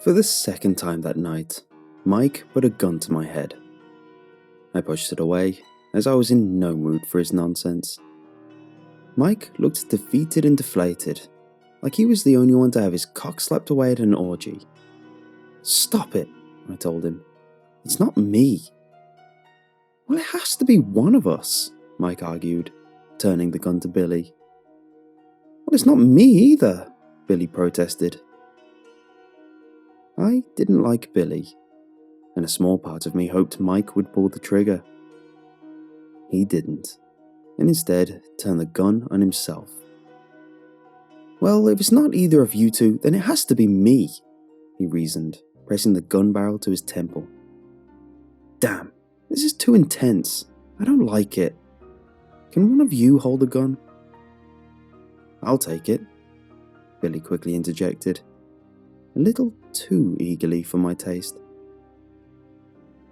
For the second time that night, Mike put a gun to my head. I pushed it away, as I was in no mood for his nonsense. Mike looked defeated and deflated, like he was the only one to have his cock slapped away at an orgy. "Stop it," I told him. "It's not me." "Well, it has to be one of us," Mike argued, turning the gun to Billy. "Well, it's not me either," Billy protested. I didn't like Billy, and a small part of me hoped Mike would pull the trigger. He didn't, and instead turned the gun on himself. "Well, if it's not either of you two, then it has to be me," he reasoned, pressing the gun barrel to his temple. "Damn, this is too intense. I don't like it. Can one of you hold the gun?" "I'll take it," Billy quickly interjected, a little too eagerly for my taste.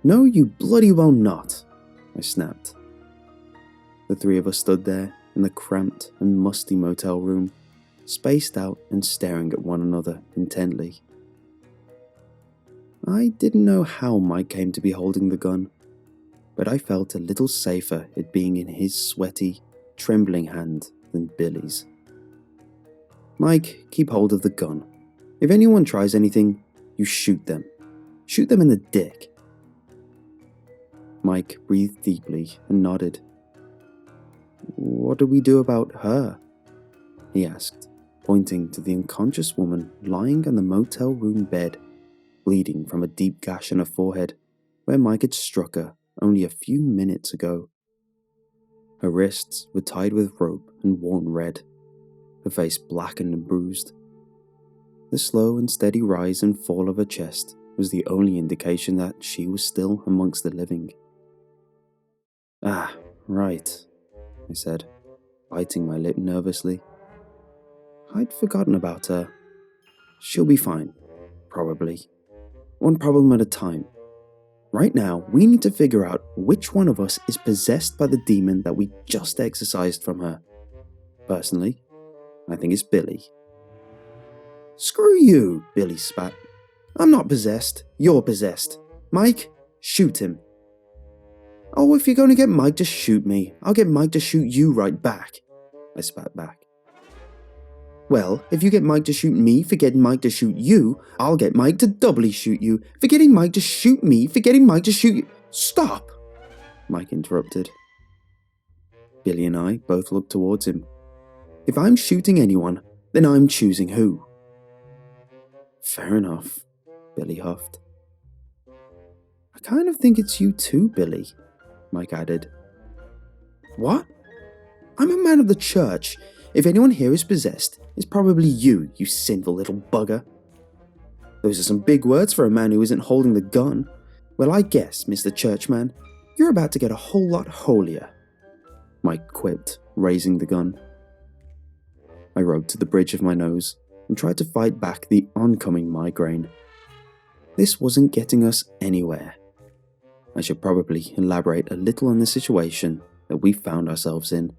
"No, you bloody well not," I snapped. The three of us stood there in the cramped and musty motel room, spaced out and staring at one another intently. I didn't know how Mike came to be holding the gun, but I felt a little safer it being in his sweaty, trembling hand than Billy's. "Mike, keep hold of the gun. If anyone tries anything, you shoot them. Shoot them in the dick." Mike breathed deeply and nodded. "What do we do about her?" he asked, pointing to the unconscious woman lying on the motel room bed, bleeding from a deep gash on her forehead where Mike had struck her only a few minutes ago. Her wrists were tied with rope and worn red, her face blackened and bruised. The slow and steady rise and fall of her chest was the only indication that she was still amongst the living. "Ah, right," I said, biting my lip nervously. "I'd forgotten about her. She'll be fine, probably. One problem at a time. Right now, we need to figure out which one of us is possessed by the demon that we just exorcised from her. Personally, I think it's Billy." "Screw you," Billy spat. "I'm not possessed. You're possessed. Mike, shoot him." "Oh, if you're going to get Mike to shoot me, I'll get Mike to shoot you right back," I spat back. "Well, if you get Mike to shoot me for getting Mike to shoot you, I'll get Mike to doubly shoot you for getting Mike to shoot me for getting Mike to shoot you." "Stop!" Mike interrupted. Billy and I both looked towards him. "If I'm shooting anyone, then I'm choosing who." "Fair enough," Billy huffed. "I kind of think it's you too, Billy," Mike added. "What? I'm a man of the church. If anyone here is possessed, it's probably you, you sinful little bugger." "Those are some big words for a man who isn't holding the gun. Well, I guess, Mr. Churchman, you're about to get a whole lot holier," Mike quipped, raising the gun. I rubbed to the bridge of my nose and tried to fight back the oncoming migraine. This wasn't getting us anywhere. I should probably elaborate a little on the situation that we found ourselves in.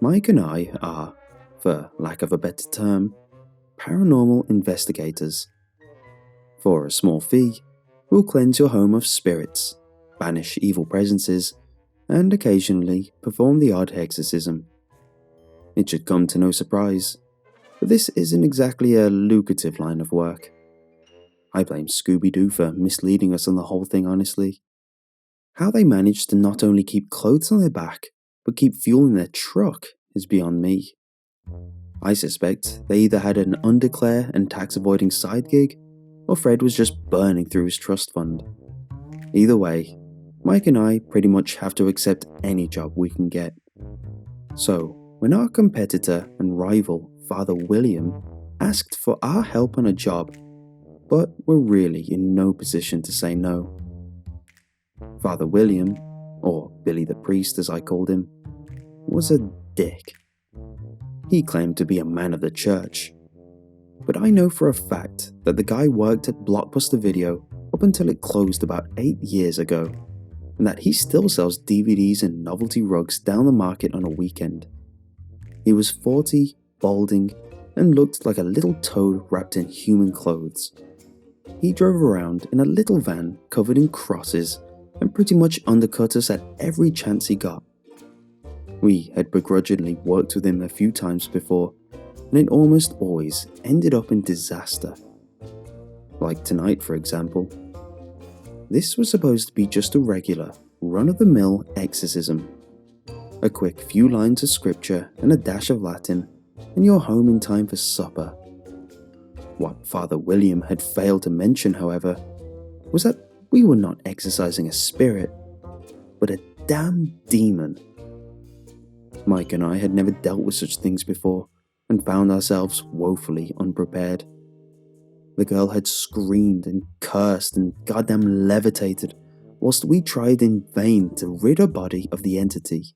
Mike and I are, for lack of a better term, paranormal investigators. For a small fee, we'll cleanse your home of spirits, banish evil presences, and occasionally perform the odd exorcism. It should come to no surprise, but this isn't exactly a lucrative line of work. I blame Scooby-Doo for misleading us on the whole thing, honestly. How they managed to not only keep clothes on their back, but keep fuel in their truck is beyond me. I suspect they either had an undeclare and tax-avoiding side gig, or Fred was just burning through his trust fund. Either way, Mike and I pretty much have to accept any job we can get. So, when our competitor and rival, Father William, asked for our help on a job, but were really in no position to say no. Father William, or Billy the Priest as I called him, was a dick. He claimed to be a man of the church, but I know for a fact that the guy worked at Blockbuster Video up until it closed about 8 years ago, and that he still sells DVDs and novelty rugs down the market on a weekend. He was 40, balding, and looked like a little toad wrapped in human clothes. He drove around in a little van covered in crosses and pretty much undercut us at every chance he got. We had begrudgingly worked with him a few times before, and it almost always ended up in disaster. Like tonight, for example. This was supposed to be just a regular, run-of-the-mill exorcism. A quick few lines of scripture and a dash of Latin, and you're home in time for supper. What Father William had failed to mention, however, was that we were not exorcising a spirit, but a damn demon. Mike and I had never dealt with such things before, and found ourselves woefully unprepared. The girl had screamed and cursed and goddamn levitated, whilst we tried in vain to rid her body of the entity.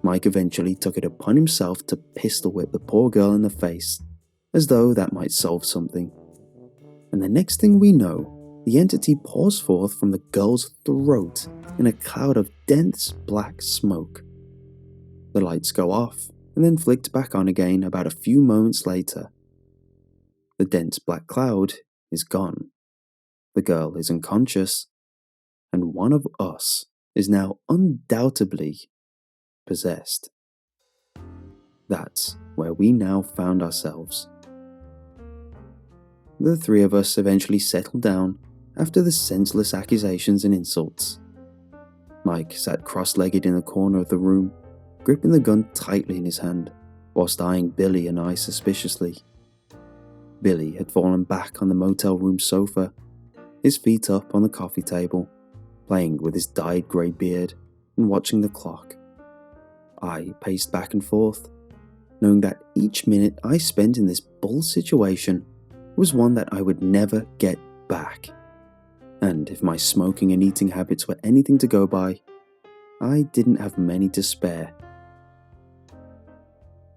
Mike eventually took it upon himself to pistol whip the poor girl in the face, as though that might solve something. And the next thing we know, the entity pours forth from the girl's throat in a cloud of dense black smoke. The lights go off, and then flicked back on again about a few moments later. The dense black cloud is gone. The girl is unconscious, and one of us is now undoubtedly possessed. That's where we now found ourselves. The three of us eventually settled down after the senseless accusations and insults. Mike sat cross-legged in the corner of the room, gripping the gun tightly in his hand, whilst eyeing Billy and I suspiciously. Billy had fallen back on the motel room sofa, his feet up on the coffee table, playing with his dyed grey beard and watching the clock. I paced back and forth, knowing that each minute I spent in this bull situation was one that I would never get back. And if my smoking and eating habits were anything to go by, I didn't have many to spare.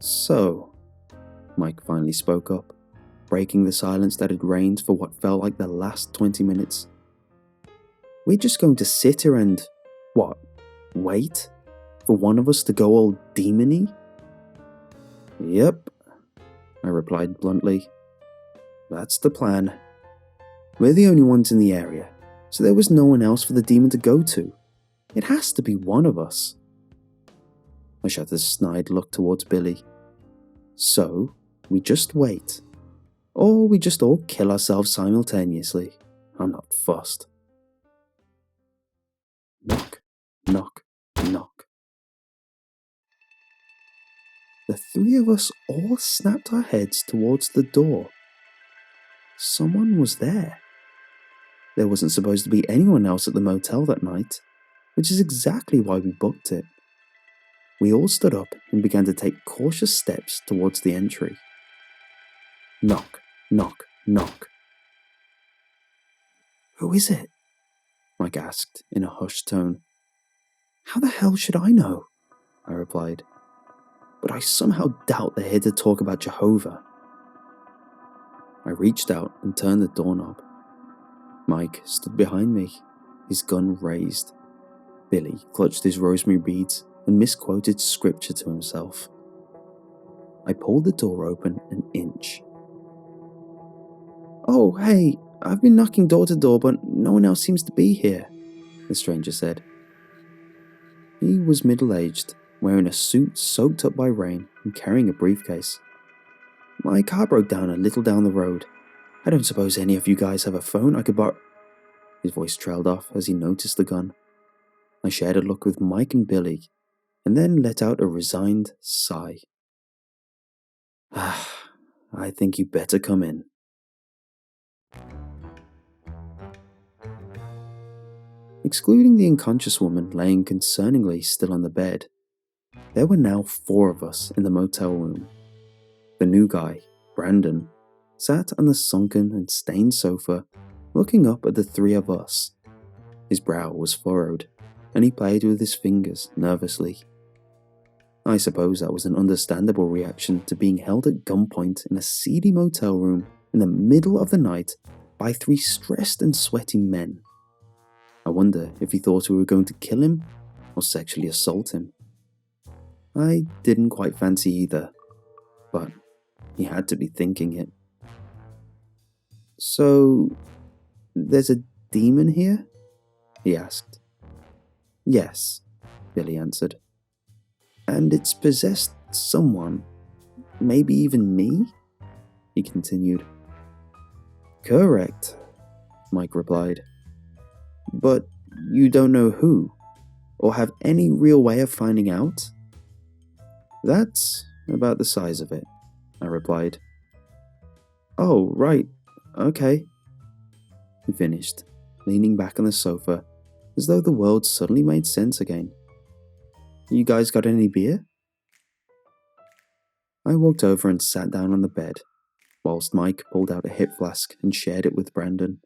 So, Mike finally spoke up, breaking the silence that had reigned for what felt like the last 20 minutes. We're just going to sit here and, wait? For one of us to go all demon-y? Yep, I replied bluntly. That's the plan. We're the only ones in the area, so there was no one else for the demon to go to. It has to be one of us. I shot a snide look towards Billy. So, we just wait. Or we just all kill ourselves simultaneously. I'm not fussed. Knock, knock, knock. The three of us all snapped our heads towards the door. Someone was there. There wasn't supposed to be anyone else at the motel that night, which is exactly why we booked it. We all stood up and began to take cautious steps towards the entry. Knock, knock, knock. Who is it? Mike asked in a hushed tone. How the hell should I know? I replied. But I somehow doubt they're here to talk about Jehovah. I reached out and turned the doorknob. Mike stood behind me, his gun raised. Billy clutched his rosemary beads and misquoted scripture to himself. I pulled the door open an inch. Oh, hey, I've been knocking door to door, but no one else seems to be here, the stranger said. He was middle-aged, wearing a suit soaked up by rain and carrying a briefcase. My car broke down a little down the road. I don't suppose any of you guys have a phone I could borrow. His voice trailed off as he noticed the gun. I shared a look with Mike and Billy, and then let out a resigned sigh. I think you better come in. Excluding the unconscious woman laying concerningly still on the bed, there were now 4 of us in the motel room. The new guy, Brandon, sat on the sunken and stained sofa, looking up at the 3 of us. His brow was furrowed, and he played with his fingers nervously. I suppose that was an understandable reaction to being held at gunpoint in a seedy motel room in the middle of the night by 3 stressed and sweaty men. I wonder if he thought we were going to kill him or sexually assault him. I didn't quite fancy either, but He had to be thinking it. So, there's a demon here? He asked. Yes, Billy answered. And it's possessed someone. Maybe even me? He continued. Correct, Mike replied. But you don't know who, or have any real way of finding out? That's about the size of it, I replied. Oh, right, okay, he finished, leaning back on the sofa as though the world suddenly made sense again. You guys got any beer? I walked over and sat down on the bed, whilst Mike pulled out a hip flask and shared it with Brandon.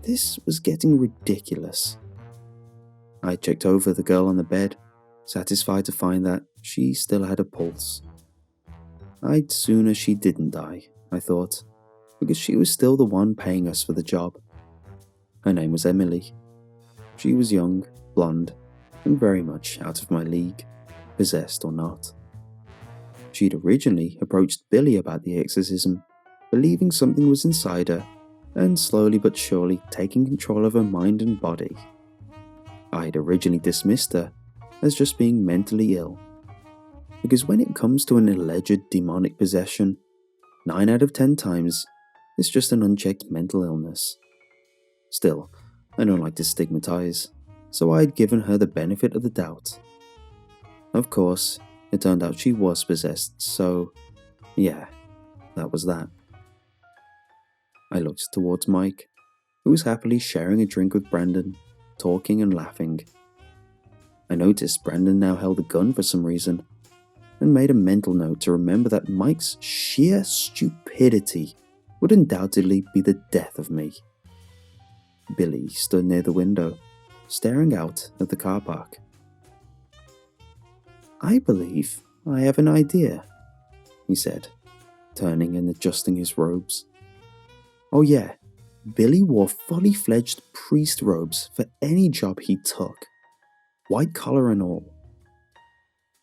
This was getting ridiculous. I checked over the girl on the bed, satisfied to find that she still had a pulse. I'd sooner she didn't die, I thought, because she was still the one paying us for the job. Her name was Emily. She was young, blonde, and very much out of my league, possessed or not. She'd originally approached Billy about the exorcism, believing something was inside her, and slowly but surely taking control of her mind and body. I had originally dismissed her as just being mentally ill, because when it comes to an alleged demonic possession, 9 out of 10 times, it's just an unchecked mental illness. Still, I don't like to stigmatize, so I had given her the benefit of the doubt. Of course, it turned out she was possessed, so yeah, that was that. I looked towards Mike, who was happily sharing a drink with Brandon, talking and laughing. I noticed Brandon now held a gun for some reason, and made a mental note to remember that Mike's sheer stupidity would undoubtedly be the death of me. Billy stood near the window, staring out at the car park. I believe I have an idea, he said, turning and adjusting his robes. Oh yeah, Billy wore fully fledged priest robes for any job he took, white collar and all.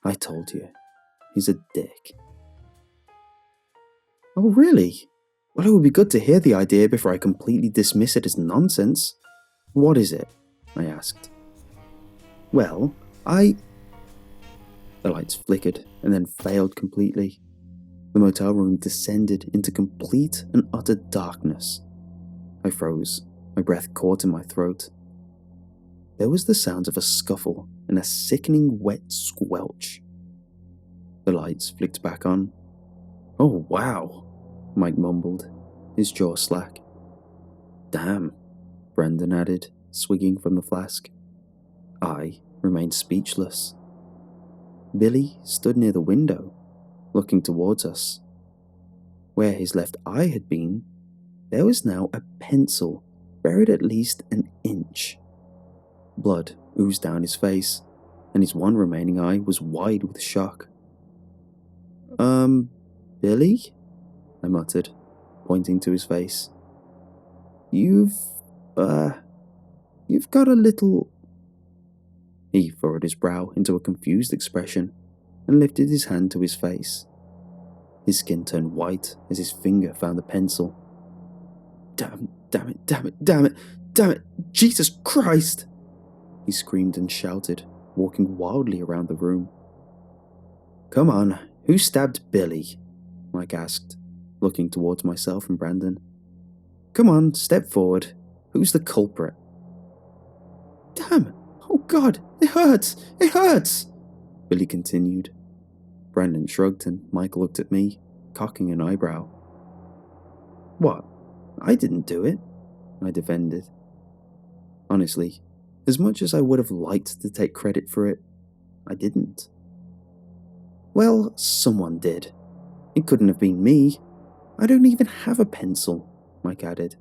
I told you, he's a dick. Oh really? Well, it would be good to hear the idea before I completely dismiss it as nonsense. What is it? I asked. Well, The lights flickered and then failed completely. The motel room descended into complete and utter darkness. I froze, my breath caught in my throat. There was the sound of a scuffle and a sickening wet squelch. The lights flicked back on. Oh wow, Mike mumbled, his jaw slack. Damn, Brandon added, swigging from the flask. I remained speechless. Billy stood near the window, looking towards us. Where his left eye had been, there was now a pencil buried at least an inch. Blood oozed down his face, and his one remaining eye was wide with shock. Billy? I muttered, pointing to his face. You've got a little... He furrowed his brow into a confused expression and lifted his hand to his face. His skin turned white as his finger found the pencil. Damn it, Jesus Christ! He screamed and shouted, walking wildly around the room. Come on, who stabbed Billy? Mike asked, looking towards myself and Brandon. Come on, step forward. Who's the culprit? Damn! Oh God, it hurts! It hurts! Billy continued. Brandon shrugged and Mike looked at me, cocking an eyebrow. What? I didn't do it, I defended. Honestly, as much as I would have liked to take credit for it, I didn't. Well, someone did. It couldn't have been me. I don't even have a pencil, Mike added.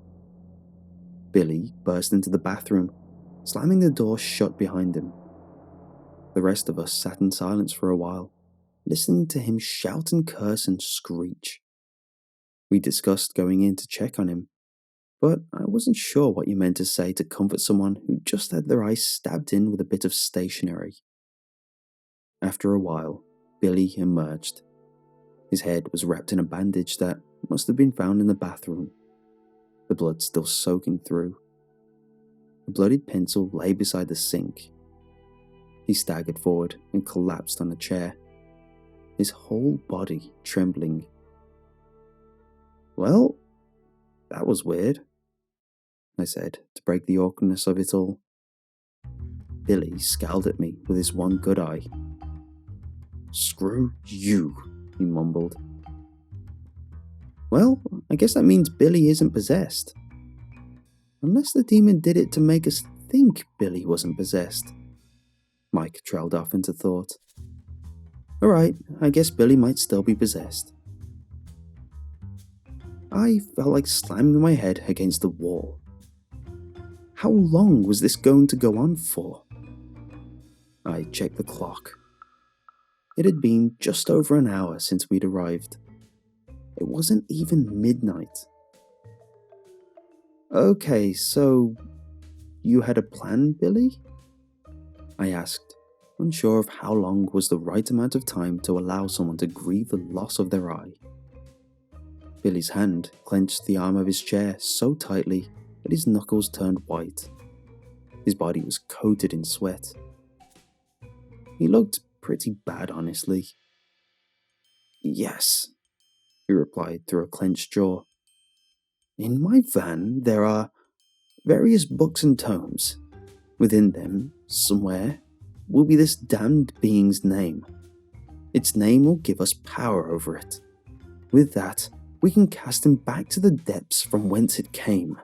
Billy burst into the bathroom, slamming the door shut behind him. The rest of us sat in silence for a while, listening to him shout and curse and screech. We discussed going in to check on him, but I wasn't sure what you meant to say to comfort someone who just had their eye stabbed in with a bit of stationery. After a while, Billy emerged. His head was wrapped in a bandage that must have been found in the bathroom, the blood still soaking through. A bloodied pencil lay beside the sink. He staggered forward and collapsed on a chair, his whole body trembling. "Well, that was weird," I said, to break the awkwardness of it all. Billy scowled at me with his one good eye. "Screw you," he mumbled. "Well, I guess that means Billy isn't possessed. Unless the demon did it to make us think Billy wasn't possessed." Mike trailed off into thought. "Alright, I guess Billy might still be possessed." I felt like slamming my head against the wall. How long was this going to go on for? I checked the clock. It had been just over an hour since we'd arrived. It wasn't even midnight. "Okay, so you had a plan, Billy?" I asked, unsure of how long was the right amount of time to allow someone to grieve the loss of their eye. Billy's hand clenched the arm of his chair so tightly that his knuckles turned white. His body was coated in sweat. He looked pretty bad, honestly. "Yes," he replied through a clenched jaw. "In my van there are various books and tomes. Within them, somewhere, will be this damned being's name. Its name will give us power over it. With that, we can cast him back to the depths from whence it came."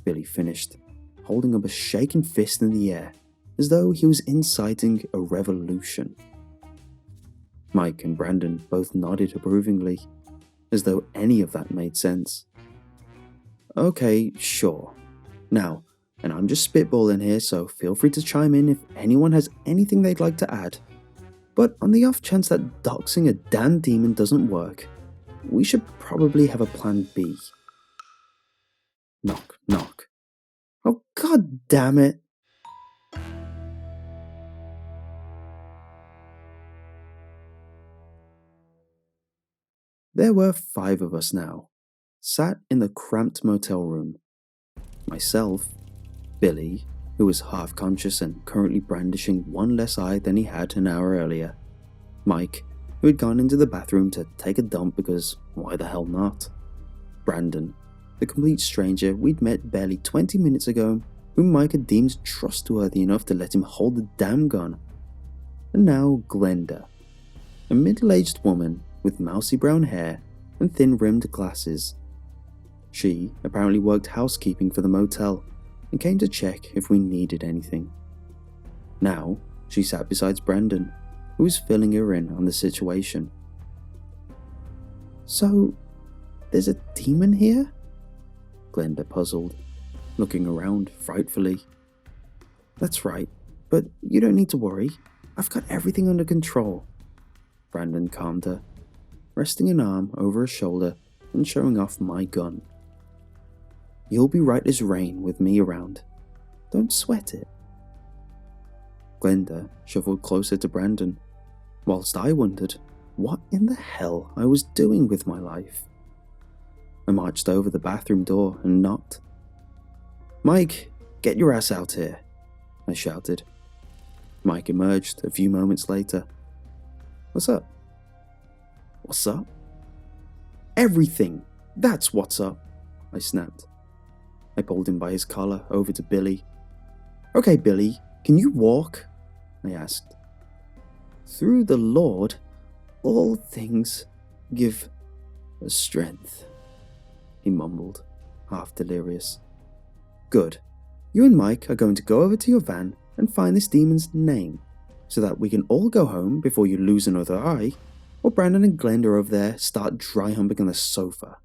Billy finished, holding up a shaking fist in the air, as though he was inciting a revolution. Mike and Brandon both nodded approvingly, as though any of that made sense. "Okay, sure. Now, and I'm just spitballing here, so feel free to chime in if anyone has anything they'd like to add. But on the off chance that doxing a damn demon doesn't work, we should probably have a plan B." Knock, knock. "Oh, god damn it!" There were 5 of us now, sat in the cramped motel room. Myself, Billy, who was half conscious and currently brandishing one less eye than he had an hour earlier, Mike, who had gone into the bathroom to take a dump because why the hell not, Brandon, the complete stranger we'd met barely 20 minutes ago, whom Mike had deemed trustworthy enough to let him hold the damn gun, and now Glenda, a middle-aged woman with mousy brown hair and thin-rimmed glasses. She apparently worked housekeeping for the motel and came to check if we needed anything. Now, she sat beside Brandon, who was filling her in on the situation. "So, there's a demon here?" Glenda puzzled, looking around frightfully. "That's right, but you don't need to worry. I've got everything under control." Brandon calmed her, resting an arm over her shoulder and showing off my gun. "You'll be right as rain with me around. Don't sweat it." Glenda shuffled closer to Brandon, whilst I wondered what in the hell I was doing with my life. I marched over the bathroom door and knocked. "Mike, get your ass out here," I shouted. Mike emerged a few moments later. "What's up?" "What's up?" "Everything! That's what's up," I snapped. I pulled him by his collar over to Billy. "Okay, Billy, can you walk?" I asked. "Through the Lord, all things give us strength," he mumbled, half delirious. "Good. You and Mike are going to go over to your van and find this demon's name, so that we can all go home before you lose another eye, or Brandon and Glenda over there start dry humping on the sofa."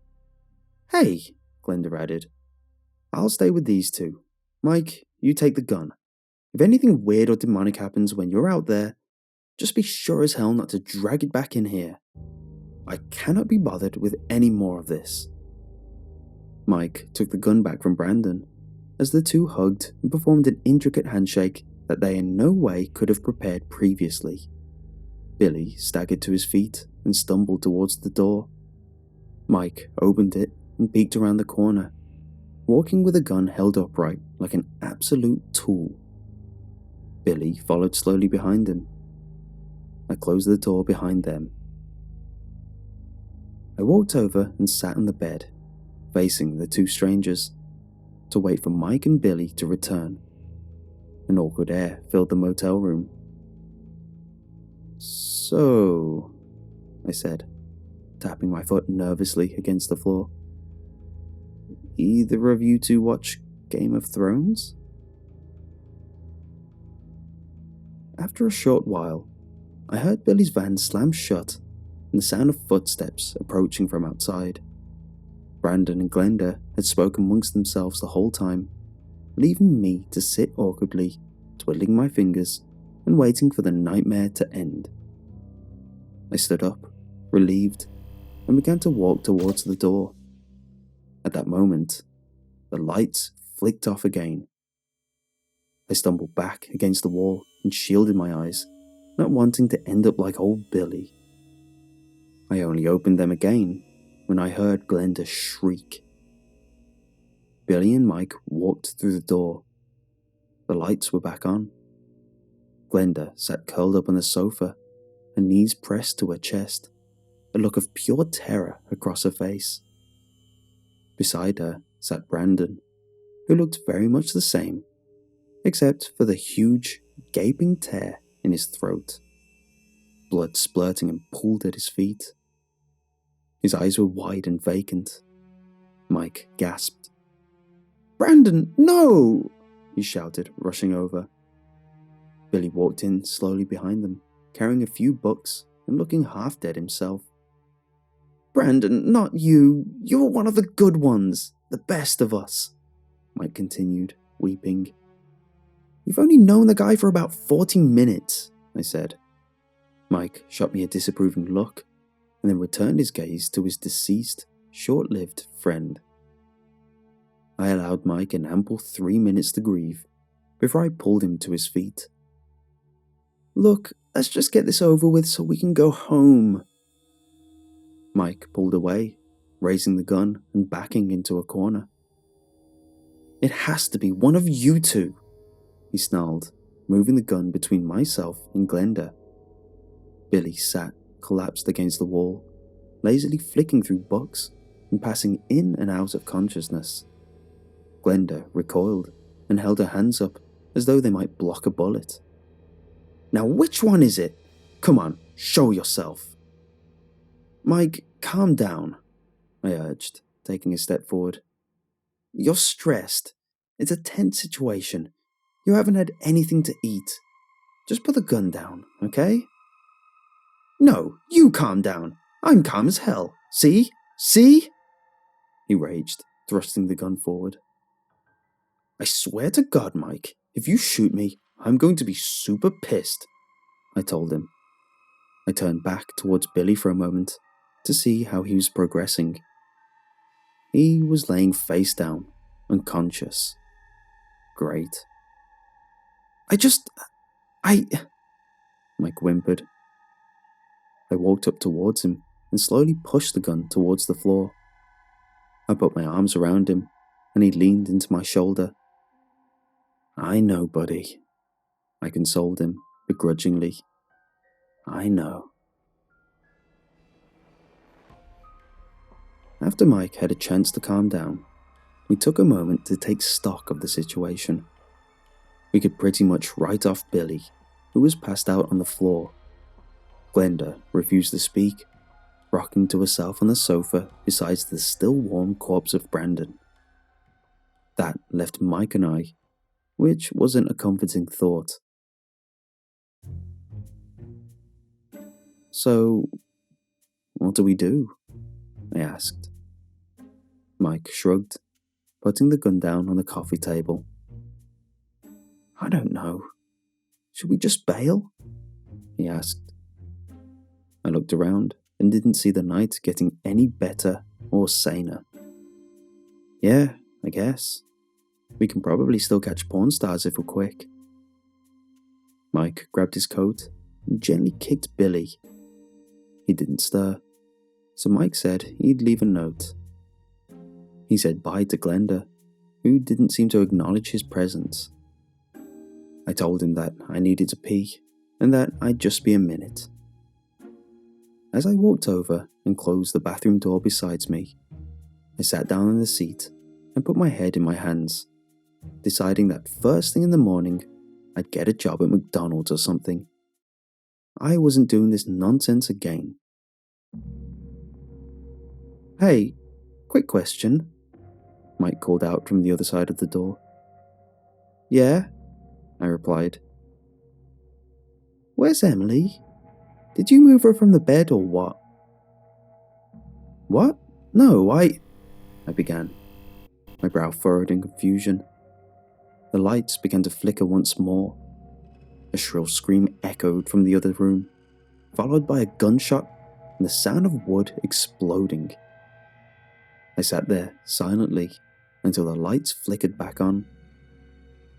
"Hey," Glenda added, "I'll stay with these two. Mike, you take the gun. If anything weird or demonic happens when you're out there, just be sure as hell not to drag it back in here. I cannot be bothered with any more of this." Mike took the gun back from Brandon, as the two hugged and performed an intricate handshake that they in no way could have prepared previously. Billy staggered to his feet and stumbled towards the door. Mike opened it and peeked around the corner, walking with a gun held upright like an absolute tool. Billy followed slowly behind him. I closed the door behind them. I walked over and sat on the bed, facing the two strangers, to wait for Mike and Billy to return. An awkward air filled the motel room. "So," I said, tapping my foot nervously against the floor. "Either of you two watch Game of Thrones?" After a short while, I heard Billy's van slam shut and the sound of footsteps approaching from outside. Brandon and Glenda had spoken amongst themselves the whole time, leaving me to sit awkwardly, twiddling my fingers and waiting for the nightmare to end. I stood up, relieved, and began to walk towards the door. At that moment, the lights flicked off again. I stumbled back against the wall and shielded my eyes, not wanting to end up like old Billy. I only opened them again when I heard Glenda shriek. Billy and Mike walked through the door. The lights were back on. Glenda sat curled up on the sofa, her knees pressed to her chest, a look of pure terror across her face. Beside her sat Brandon, who looked very much the same, except for the huge, gaping tear in his throat. Blood splurting and pooled at his feet. His eyes were wide and vacant. Mike gasped. "Brandon, no!" he shouted, rushing over. Billy walked in slowly behind them, carrying a few books and looking half dead himself. "Brandon, not you. You're one of the good ones, the best of us," Mike continued, weeping. "You've only known the guy for about 40 minutes, I said. Mike shot me a disapproving look, and then returned his gaze to his deceased, short-lived friend. I allowed Mike an ample 3 minutes to grieve, before I pulled him to his feet. "Look, let's just get this over with so we can go home." Mike pulled away, raising the gun and backing into a corner. "It has to be one of you two," he snarled, moving the gun between myself and Glenda. Billy sat, collapsed against the wall, lazily flicking through books and passing in and out of consciousness. Glenda recoiled and held her hands up as though they might block a bullet. "Now which one is it? Come on, show yourself." "Mike, calm down," I urged, taking a step forward. "You're stressed. It's a tense situation. You haven't had anything to eat. Just put the gun down, okay?" "No, you calm down. I'm calm as hell. See? See?" he raged, thrusting the gun forward. "I swear to God, Mike, if you shoot me, I'm going to be super pissed," I told him. I turned back towards Billy for a moment to see how he was progressing. He was laying face down, unconscious. Great. Mike whimpered. I walked up towards him and slowly pushed the gun towards the floor. I put my arms around him and he leaned into my shoulder. "I know, buddy," I consoled him begrudgingly. "I know." After Mike had a chance to calm down, we took a moment to take stock of the situation. We could pretty much write off Billy, who was passed out on the floor. Glenda refused to speak, rocking to herself on the sofa beside the still warm corpse of Brandon. That left Mike and I, which wasn't a comforting thought. "So, what do we do?" I asked. Mike shrugged, putting the gun down on the coffee table. "I don't know. Should we just bail?" he asked. I looked around and didn't see the night getting any better or saner. "Yeah, I guess. We can probably still catch porn stars if we're quick." Mike grabbed his coat and gently kicked Billy. He didn't stir, so Mike said he'd leave a note. He said bye to Glenda, who didn't seem to acknowledge his presence. I told him that I needed to pee, and that I'd just be a minute. As I walked over and closed the bathroom door beside me, I sat down in the seat and put my head in my hands, deciding that first thing in the morning, I'd get a job at McDonald's or something. I wasn't doing this nonsense again. "Hey, quick question," Mike called out from the other side of the door. "Yeah," I replied. "Where's Emily? Did you move her from the bed or what?" "What? No, I began, my brow furrowed in confusion. The lights began to flicker once more. A shrill scream echoed from the other room, followed by a gunshot and the sound of wood exploding. I sat there silently until the lights flickered back on.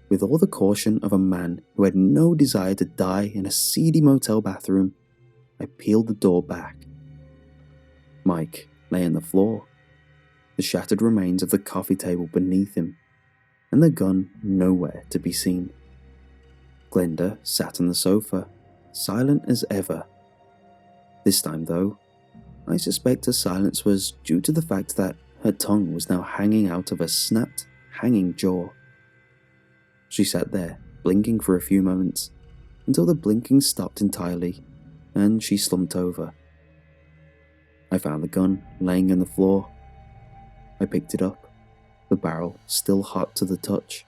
With all the caution of a man who had no desire to die in a seedy motel bathroom, I peeled the door back. Mike lay on the floor, the shattered remains of the coffee table beneath him, and the gun nowhere to be seen. Glenda sat on the sofa, silent as ever. This time, though, I suspect her silence was due to the fact that her tongue was now hanging out of her snapped, hanging jaw. She sat there, blinking for a few moments, until the blinking stopped entirely, and she slumped over. I found the gun laying on the floor. I picked it up, the barrel still hot to the touch.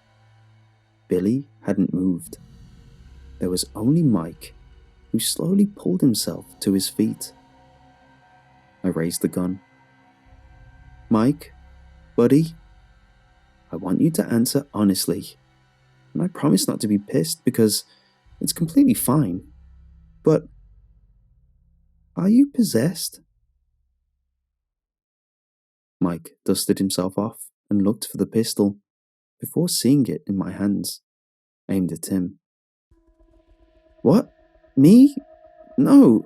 Billy hadn't moved. There was only Mike, who slowly pulled himself to his feet. I raised the gun. "Mike, buddy, I want you to answer honestly, and I promise not to be pissed because it's completely fine. But are you possessed?" Mike dusted himself off and looked for the pistol before seeing it in my hands, aimed at him. "What? Me? No,"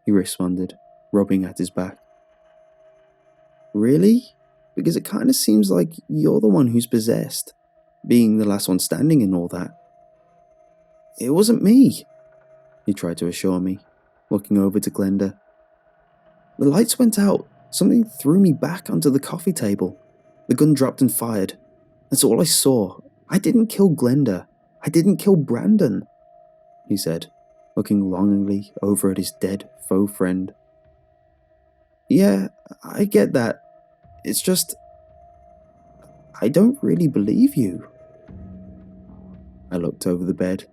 he responded, rubbing at his back. "Really? Because it kind of seems like you're the one who's possessed, being the last one standing and all that." "It wasn't me," he tried to assure me, looking over to Glenda. "The lights went out. Something threw me back onto the coffee table. The gun dropped and fired. That's all I saw. I didn't kill Glenda. I didn't kill Brandon," he said, looking longingly over at his dead faux friend. "Yeah, I get that. It's just, I don't really believe you." I looked over the bed.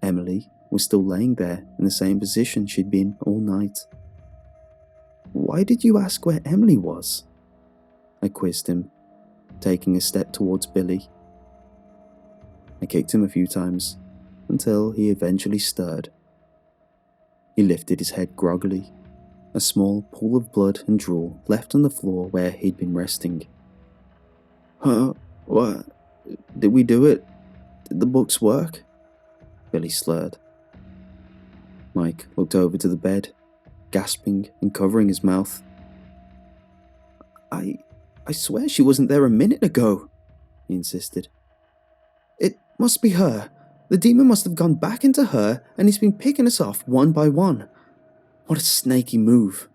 Emily was still laying there in the same position she'd been all night. "Why did you ask where Emily was?" I quizzed him, taking a step towards Billy. I kicked him a few times, until he eventually stirred. He lifted his head groggily, a small pool of blood and drool left on the floor where he'd been resting. "Huh? What? Did we do it? Did the books work?" Billy slurred. Mike looked over to the bed, gasping and covering his mouth. I swear she wasn't there a minute ago," he insisted. "It must be her. The demon must have gone back into her and he's been picking us off one by one. What a snaky move."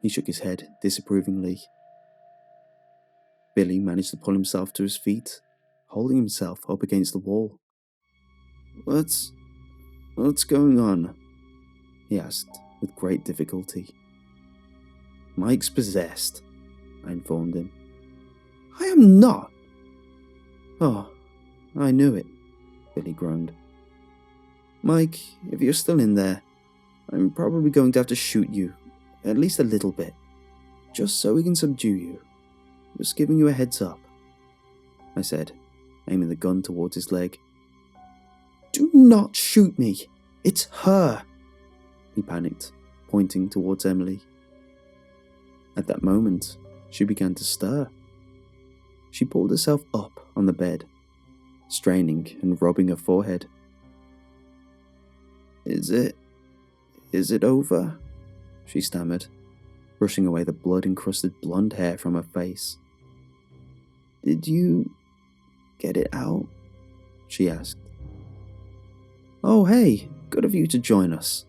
He shook his head disapprovingly. Billy managed to pull himself to his feet, holding himself up against the wall. What's going on?" he asked with great difficulty. "Mike's possessed," I informed him. "I am not." "Oh, I knew it," Billy groaned. "Mike, if you're still in there, I'm probably going to have to shoot you, at least a little bit, just so we can subdue you. Just giving you a heads up," I said, aiming the gun towards his leg. "Do not shoot me. It's her," he panicked, pointing towards Emily. At that moment, she began to stir. She pulled herself up on the bed, straining and rubbing her forehead. Is Is it over? She stammered, brushing away the blood-encrusted blonde hair from her face. Did you get it out? She asked. Oh, hey, good of you to join us.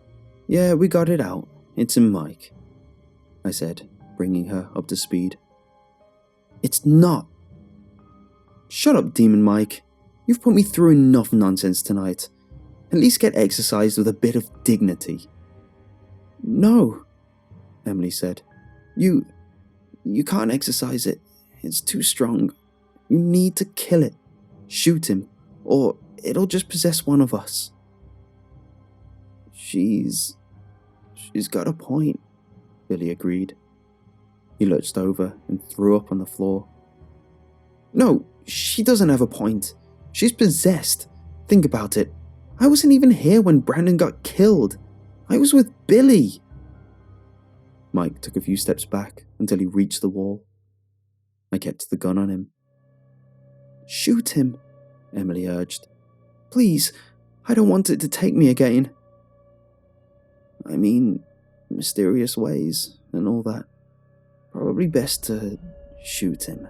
Yeah, we got it out. It's in Mike, I said, bringing her up to speed. It's not. Shut up, Demon Mike. You've put me through enough nonsense tonight. At least get exercised with a bit of dignity. No, Emily said. You can't exercise it. It's too strong. You need to kill it. Shoot him, or it'll just possess one of us. She's got a point, Billy agreed. He lurched over and threw up on the floor. No, she doesn't have a point. She's possessed. Think about it. I wasn't even here when Brandon got killed. I was with Billy. Mike took a few steps back until he reached the wall. I kept the gun on him. Shoot him, Emily urged. Please, I don't want it to take me again. I mean, mysterious ways and all that. Probably best to shoot him.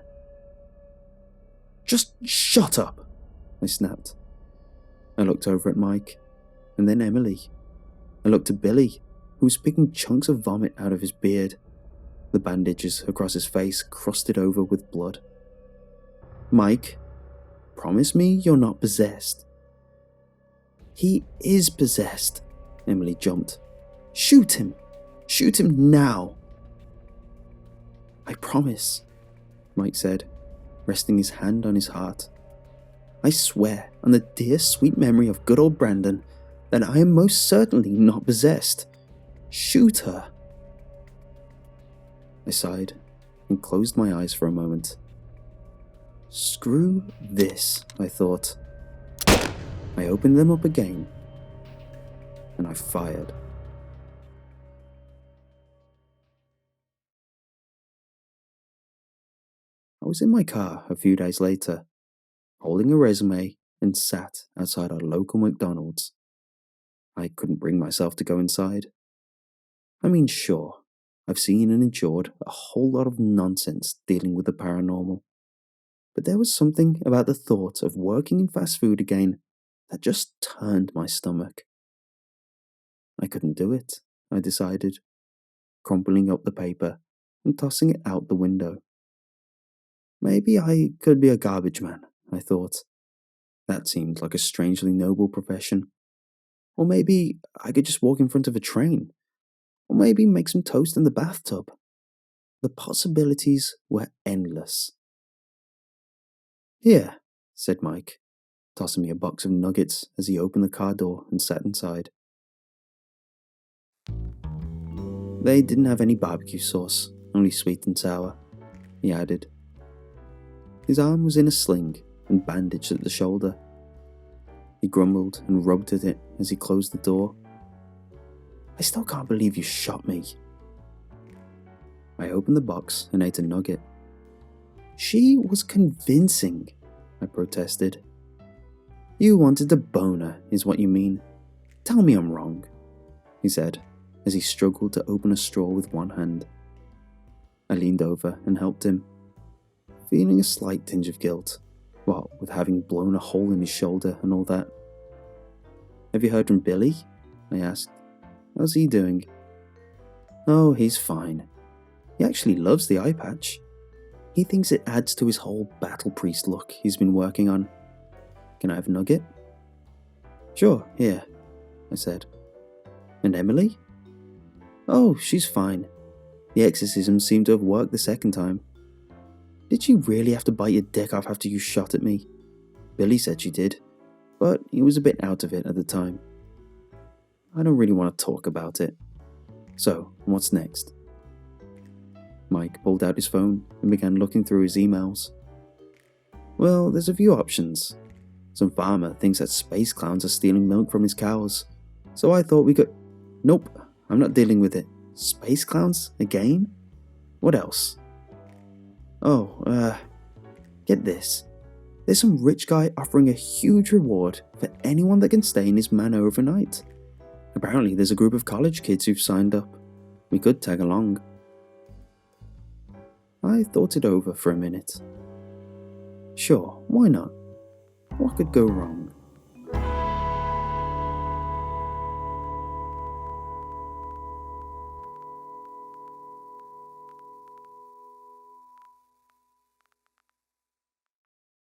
Just shut up, I snapped. I looked over at Mike, and then Emily. I looked at Billy, who was picking chunks of vomit out of his beard, the bandages across his face crusted over with blood. Mike, promise me you're not possessed. He is possessed, Emily jumped. Shoot him! Shoot him now! I promise, Mike said, resting his hand on his heart. I swear on the dear sweet memory of good old Brandon that I am most certainly not possessed. Shoot her. I sighed and closed my eyes for a moment. Screw this, I thought. I opened them up again, and I fired. I was in my car a few days later, holding a resume and sat outside our local McDonald's. I couldn't bring myself to go inside. I mean, sure, I've seen and endured a whole lot of nonsense dealing with the paranormal, but there was something about the thought of working in fast food again that just turned my stomach. I couldn't do it, I decided, crumpling up the paper and tossing it out the window. Maybe I could be a garbage man, I thought. That seemed like a strangely noble profession. Or maybe I could just walk in front of a train. Or maybe make some toast in the bathtub. The possibilities were endless. Here, said Mike, tossing me a box of nuggets as he opened the car door and sat inside. They didn't have any barbecue sauce, only sweet and sour, he added. His arm was in a sling and bandaged at the shoulder. He grumbled and rubbed at it as he closed the door. I still can't believe you shot me. I opened the box and ate a nugget. She was convincing, I protested. You wanted to bone her, is what you mean. Tell me I'm wrong, he said, as he struggled to open a straw with one hand. I leaned over and helped him, feeling a slight tinge of guilt, with having blown a hole in his shoulder and all that. Have you heard from Billy? I asked. How's he doing? Oh, he's fine. He actually loves the eye patch. He thinks it adds to his whole battle priest look he's been working on. Can I have a nugget? Sure, here, I said. And Emily? Oh, she's fine. The exorcisms seem to have worked the second time. Did she really have to bite your dick off after you shot at me? Billy said she did, but he was a bit out of it at the time. I don't really want to talk about it. So, what's next? Mike pulled out his phone and began looking through his emails. Well, there's a few options. Some farmer thinks that space clowns are stealing milk from his cows, so I thought we could... Nope, I'm not dealing with it. Space clowns? Again? What else? Oh, get this. There's some rich guy offering a huge reward for anyone that can stay in his manor overnight. Apparently, there's a group of college kids who've signed up. We could tag along. I thought it over for a minute. Sure, why not? What could go wrong?